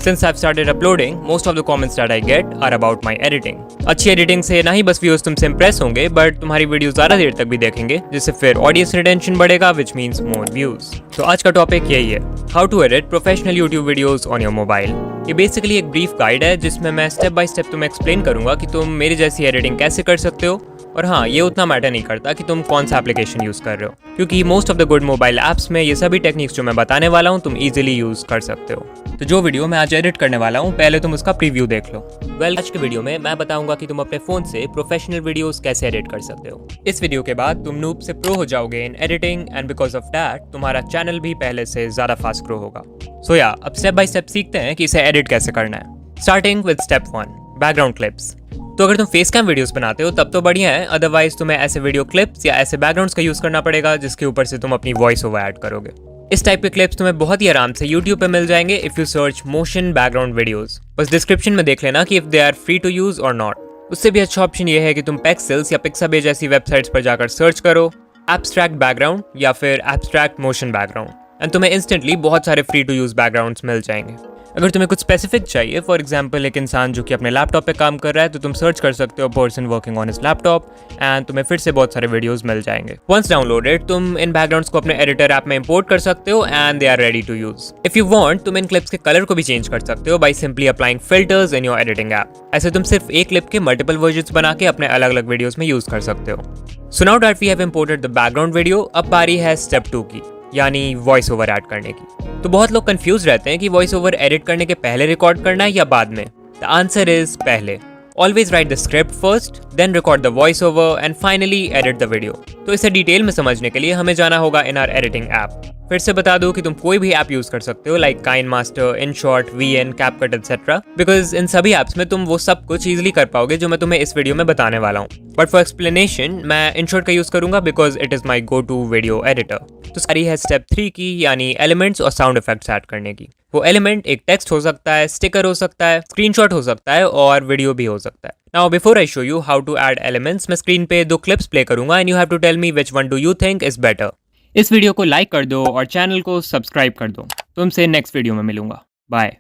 Since I've started uploading, most of the comments that I get are about my editing. अच्छी editing से ना ही बस viewers तुमसे Impress होंगे, बट तुम्हारी वीडियो ज़्यादा देर तक भी देखेंगे, जिससे फिर ऑडियंस रिटेंशन बढ़ेगा, which means more views. तो आज का टॉपिक यही है, how to edit professional YouTube videos on your mobile. ये बेसिकली एक ब्रीफ गाइड है जिसमें मैं स्टेप बाय स्टेप तुम्हें एक्सप्लेन करूंगा कि तुम मेरी जैसी एडिटिंग कैसे कर सकते हो. और हाँ, ये उतना मैटर नहीं करता कि तुम कौन सा एप्लीकेशन यूज़ कर रहे हो, क्योंकि most of the good mobile apps में ये सभी टेक्निक्स जो मैं बताने वाला हूँ तुम इजीली यूज़ कर सकते हो. तो जो वीडियो मैं आज एडिट करने वाला हूँ, पहले तुम उसका प्रीव्यू देख लो. आज के वीडियो में मैं बताऊंगा कि तुम अपने फोन से प्रोफेशनल वीडियोस कैसे एडिट कर सकते हो. इस वीडियो के बाद तुम नूब से प्रो हो जाओगे in editing, and because of that तुम्हारा चैनल भी पहले से ज़्यादा फास्ट ग्रो होगा. सो अब स्टेप बाय स्टेप सीखते हैं कि इसे एडिट कैसे करना है. Starting with step 1, background clips. तो अगर तुम फेस कैम वीडियोस बनाते हो तब तो बढ़िया है, अदरवाइज तुम्हें ऐसे वीडियो क्लिप्स या ऐसे बैकग्राउंड्स का यूज़ करना पड़ेगा जिसके ऊपर से तुम अपनी वॉइस ओवर ऐड करोगे. इस टाइप के क्लिप्स तुम्हें बहुत ही आराम से YouTube पे मिल जाएंगे if you search motion background videos. बस डिस्क्रिप्शन में देख लेना कि if they are free to use और नॉट. उससे भी अच्छा ऑप्शन ये है कि तुम पेक्सेल्स या पिक्साबे जैसी वेबसाइट्स पर जाकर सर्च करो एब्स्ट्रैक्ट बैकग्राउंड या फिर एब्स्ट्रैक्ट मोशन बैकग्राउंड, एंड तुम्हें इंस्टेंटली बहुत सारे फ्री टू यूज़ बैकग्राउंड्स मिल जाएंगे. अगर तुम्हें कुछ स्पेसिफिक चाहिए, फॉर एग्जांपल एक इंसान जो कि अपने लैपटॉप पे काम कर रहा है, तो तुम सर्च कर सकते हो person working on his laptop, and तुम्हें फिर से बहुत सारे वीडियोस मिल जाएंगे. वंस डाउनलोडेड तुम इन बैकग्राउंड्स को अपने एडिटर ऐप में इंपोर्ट कर सकते हो, and they are ready to use. If you want तुम इन क्लिप्स के कलर को भी चेंज कर सकते हो by simply applying filters in your editing app. ऐसे तुम सिर्फ एक क्लिप के मल्टीपल वर्जन्स बना के अपने अलग अलग वीडियोस में यूज कर सकते हो. So now that we have imported the background video, अब बारी है स्टेप 2 की, यानी वॉइस ओवर ऐड करने की. तो बहुत लोग कंफ्यूज रहते हैं कि वॉइस ओवर एडिट करने के पहले रिकॉर्ड करना है या बाद में. द आंसर इज पहले. Always write the script first, then record the voice over, and finally edit the video. तो इसे डिटेल में समझने के लिए हमें जाना होगा इन आवर एडिटिंग ऐप. फिर से बता दूं कि तुम कोई भी ऐप यूज कर सकते हो, like KineMaster, InShot, VN, CapCut etc. Because in सभी ऐप्स में तुम वो सब कुछ इजीली कर पाओगे जो मैं तुम्हें इस वीडियो में बताने वाला हूँ. बट फॉर एक्सप्लेनेशन मैं InShot का यूज करूंगा because it is my go to video editor. तो सारी है स्टेप 3 की, यानी एलिमेंट्स और साउंड इफेक्ट्स ऐड करने की. वो एलिमेंट एक टेक्स्ट हो सकता है, स्टिकर हो सकता है, स्क्रीनशॉट हो सकता है और वीडियो भी हो सकता है. Now before I show you how to add elements, मैं स्क्रीन पे 2 क्लिप्स प्ले करूंगा and you have to tell me which one do you think is better. इस वीडियो को लाइक कर दो और चैनल को सब्सक्राइब कर दो. तुमसे नेक्स्ट वीडियो में मिलूंगा. बाय.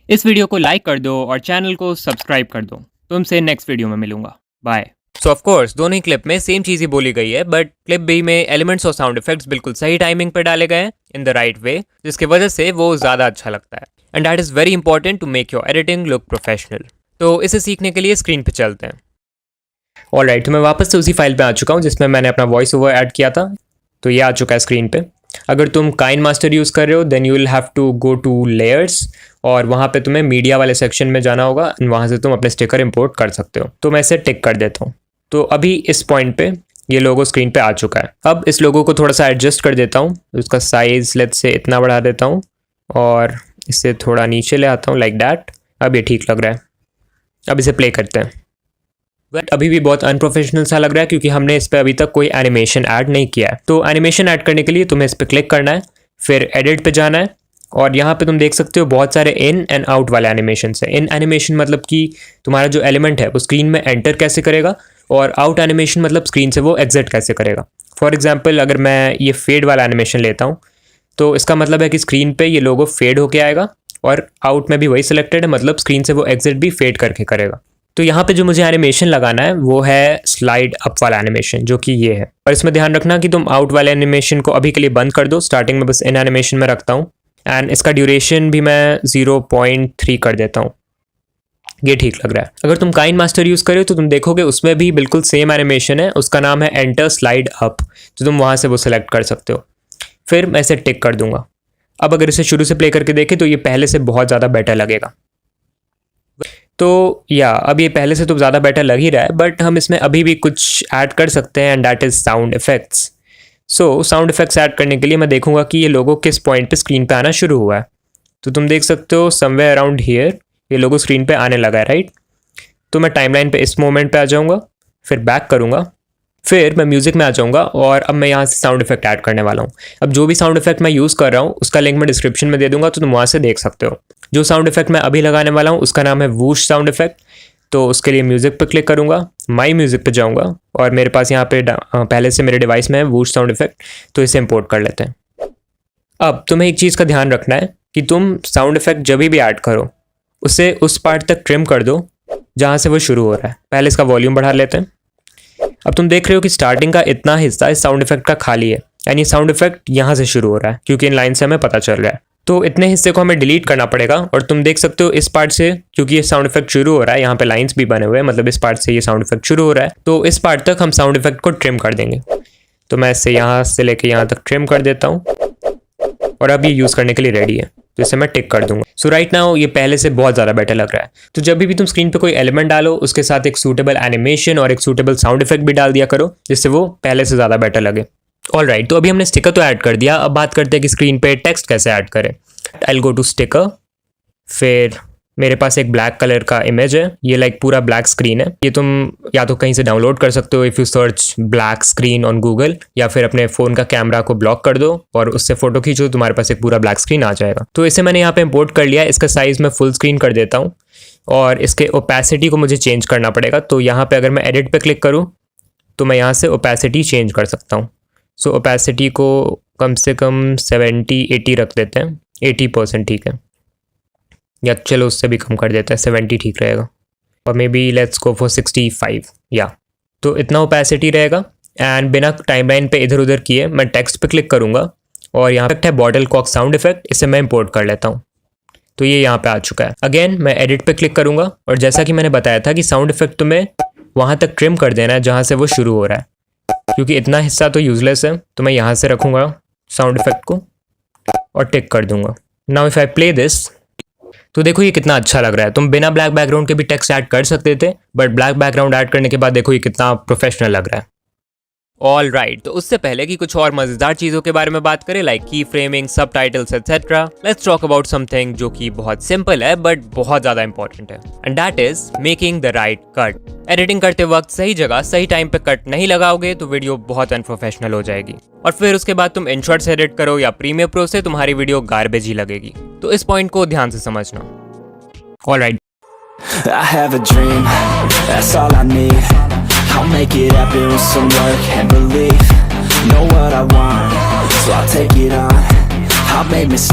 इस वीडियो को लाइक कर दो और चैनल को सब्सक्राइब कर दो. तुमसे नेक्स्ट वीडियो में मिलूंगा. बाय. सो ऑफ कोर्स दोनों ही क्लिप में सेम चीज़ ही बोली गई है, बट क्लिप बी में एलिमेंट्स और साउंड इफेक्ट्स बिल्कुल सही टाइमिंग पर डाले गए हैं इन द राइट वे, जिसकी वजह से वो ज़्यादा अच्छा लगता है. And that is very important to make your editing look professional. तो इसे सीखने के लिए स्क्रीन पे चलते हैं. ऑलराइट, तो मैं वापस से उसी फाइल पे आ चुका हूँ जिसमें मैंने अपना वॉइस ओवर ऐड किया था. तो ये आ चुका है स्क्रीन पे. अगर तुम काइनमास्टर यूज़ कर रहे हो then you will have to go to layers, और वहाँ पे तुम्हें मीडिया वाले सेक्शन में जाना होगा, वहाँ से तुम अपने स्टिकर इंपोर्ट कर सकते हो. तो मैं इसे टिक कर देता हूँ. तो अभी इस पॉइंट पे ये लोगो स्क्रीन पे आ चुका है. अब इस लोगो को थोड़ा सा एडजस्ट कर देता हूँ. उसका साइज लेट्स से इतना बढ़ा देता हूँ और इसे थोड़ा नीचे ले आता हूँ लाइक दैट. अब ये ठीक लग रहा है. अब इसे प्ले करते हैं. बट अभी भी बहुत अनप्रोफेशनल सा लग रहा है क्योंकि हमने इस पर अभी तक कोई एनिमेशन ऐड नहीं किया है. तो एनिमेशन ऐड करने के लिए तुम्हें इस पर क्लिक करना है, फिर एडिट पे जाना है, और यहाँ पे तुम देख सकते हो बहुत सारे इन एंड आउट वाले एनिमेशन है. इन एनिमेशन मतलब कि तुम्हारा जो एलिमेंट है वो स्क्रीन में एंटर कैसे करेगा, और आउट एनिमेशन मतलब स्क्रीन से वो एग्जिट कैसे करेगा. फॉर एग्जाम्पल अगर मैं ये फेड वाला एनिमेशन लेता हूँ तो इसका मतलब है कि स्क्रीन पे ये लोगो फेड होके आएगा, और आउट में भी वही सिलेक्टेड है, मतलब स्क्रीन से वो एग्जिट भी फेड करके करेगा. तो यहाँ पे जो मुझे एनिमेशन लगाना है वो है स्लाइड अप वाला एनिमेशन, जो कि ये है. और इसमें ध्यान रखना कि तुम आउट वाले एनिमेशन को अभी के लिए बंद कर दो. स्टार्टिंग में बस इन एनिमेशन में रखता हूँ, एंड इसका ड्यूरेशन भी मैं 0.3 कर देता हूँ. ये ठीक लग रहा है. अगर तुम काइनमास्टर यूज़ करो तो तुम देखोगे उसमें भी बिल्कुल सेम एनिमेशन है. उसका नाम है एंटर स्लाइड अप, तो तुम वहाँ से वो सिलेक्ट कर सकते हो. फिर मैं इसे टिक कर दूंगा. अब अगर इसे शुरू से प्ले करके देखें तो ये पहले से बहुत ज़्यादा बेटर लगेगा. तो अब ये पहले से तो ज़्यादा बेटर लग ही रहा है, बट हम इसमें अभी भी कुछ ऐड कर सकते हैं, and that is sound effects. So sound effects add करने के लिए मैं देखूंगा कि ये लोगो किस पॉइंट पे स्क्रीन पे आना शुरू हुआ है. तो तुम देख सकते हो समवेयर अराउंड हियर ये लोगो स्क्रीन पे आने लगा है, राइट. तो मैं टाइमलाइन पे इस मोमेंट पे आ जाऊँगा, फिर बैक करूँगा, फिर मैं म्यूज़िक में आ जाऊँगा, और अब मैं यहाँ से साउंड इफेक्ट ऐड करने वाला हूँ. अब जो भी साउंड इफेक्ट मैं यूज़ कर रहा हूँ उसका लिंक मैं डिस्क्रिप्शन में दे दूँगा, तो तुम वहाँ से देख सकते हो. जो साउंड इफेक्ट मैं अभी लगाने वाला हूँ उसका नाम है वूश साउंड इफेक्ट. तो उसके लिए म्यूज़िक पे क्लिक करूँगा, माई म्यूज़िक पे जाऊँगा, और मेरे पास यहाँ पे पहले से मेरे डिवाइस में है वूश साउंड इफेक्ट, तो इसे इंपोर्ट कर लेते हैं. अब तुम्हें एक चीज़ का ध्यान रखना है कि तुम साउंड इफेक्ट जब भी ऐड करो उसे उस पार्ट तक ट्रिम कर दो जहाँ से वो शुरू हो रहा है। पहले इसका वॉल्यूम बढ़ा लेते हैं। अब तुम देख रहे हो कि स्टार्टिंग का इतना हिस्सा इस साउंड इफेक्ट का खाली है, यानी साउंड इफेक्ट यहाँ से शुरू हो रहा है, क्योंकि इन लाइन से हमें पता चल रहा है। तो इतने हिस्से को हमें डिलीट करना पड़ेगा। और तुम देख सकते हो इस पार्ट से, क्योंकि ये साउंड इफेक्ट शुरू हो रहा है, यहाँ पे लाइंस भी बने हुए हैं, मतलब इस पार्ट से ये साउंड इफेक्ट शुरू हो रहा है, तो इस पार्ट तक हम साउंड इफेक्ट को ट्रिम कर देंगे। तो मैं इसे यहाँ से लेके यहाँ तक ट्रिम कर देता हूँ और अब ये यूज़ करने के लिए रेडी है, तो इसे मैं टिक कर दूंगा। सो राइट नाउ ये पहले से बहुत ज़्यादा बेटर लग रहा है। तो जब भी तुम स्क्रीन पे कोई एलिमेंट डालो, उसके साथ एक सूटेबल एनिमेशन और एक सूटेबल साउंड इफेक्ट भी डाल दिया करो, जिससे वो पहले से ज़्यादा बेटर लगे। ऑलराइट, तो अभी हमने स्टिकर तो ऐड कर दिया। अब बात करते हैं कि स्क्रीन पे टेक्स्ट कैसे ऐड करें। I will go to sticker, फिर मेरे पास एक ब्लैक कलर का इमेज है, ये लाइक पूरा ब्लैक स्क्रीन है। ये तुम या तो कहीं से डाउनलोड कर सकते हो if you search black screen on Google, या फिर अपने फ़ोन का कैमरा को ब्लॉक कर दो और उससे फ़ोटो खींचो, तुम्हारे पास एक पूरा ब्लैक स्क्रीन आ जाएगा। तो इसे मैंने यहाँ पे इंपोर्ट कर लिया। इसका साइज़ मैं फुल स्क्रीन कर देता हूँ और इसके ओपेसिटी को मुझे चेंज करना पड़ेगा। तो यहाँ पर अगर मैं एडिट पर क्लिक करूँ तो मैं यहाँ से ओपेसिटी चेंज कर सकता हूँ। सो ओपेसिटी को कम से कम 70-80 रख देते हैं। 80% ठीक है, या चलो उससे भी कम कर देते हैं, 70 ठीक रहेगा। और may be let's go for 65 या। तो इतना ओपेसिटी रहेगा। एंड बिना टाइमलाइन पे इधर उधर किए मैं टेक्स्ट पे क्लिक करूँगा और यहाँ पे है बॉटल कॉक साउंड इफेक्ट, इसे मैं इंपोर्ट कर लेता हूँ। तो ये यहाँ पे आ चुका है। अगेन मैं एडिट पे क्लिक करूँगा और जैसा कि मैंने बताया था कि साउंड इफेक्ट तुम्हें वहाँ तक ट्रिम कर देना है जहाँ से वो शुरू हो रहा है, क्योंकि इतना हिस्सा तो यूजलेस है। तो मैं यहाँ से रखूँगा साउंड इफेक्ट को और टिक कर दूंगा। Now if I play this, तो देखो ये कितना अच्छा लग रहा है। तुम बिना ब्लैक बैकग्राउंड के भी टेक्स्ट ऐड कर सकते थे, बट ब्लैक बैकग्राउंड ऐड करने के बाद देखो ये कितना प्रोफेशनल लग रहा है। ऑल राइट, तो उससे पहले कि कुछ और मजेदार चीजों के बारे में बात करें, लाइक की framing, subtitles etcetera, let's talk about something जो कि बहुत सिंपल है बट बहुत ज्यादा इंपॉर्टेंट है, and that is making the right cut. Editing करते वक्त सही जगह सही टाइम पे कट नहीं लगाओगे तो वीडियो बहुत अनप्रोफेशनल हो जाएगी, और फिर उसके बाद तुम इनशॉट से एडिट करो या प्रीमियर प्रो से, तुम्हारी वीडियो गार्बेज ही लगेगी। तो इस पॉइंट को ध्यान से समझना। All right, I have a dream, that's all I need. I'll make it happen with some work and belief. Know what I want, so I'll take it on. I'll make mistakes.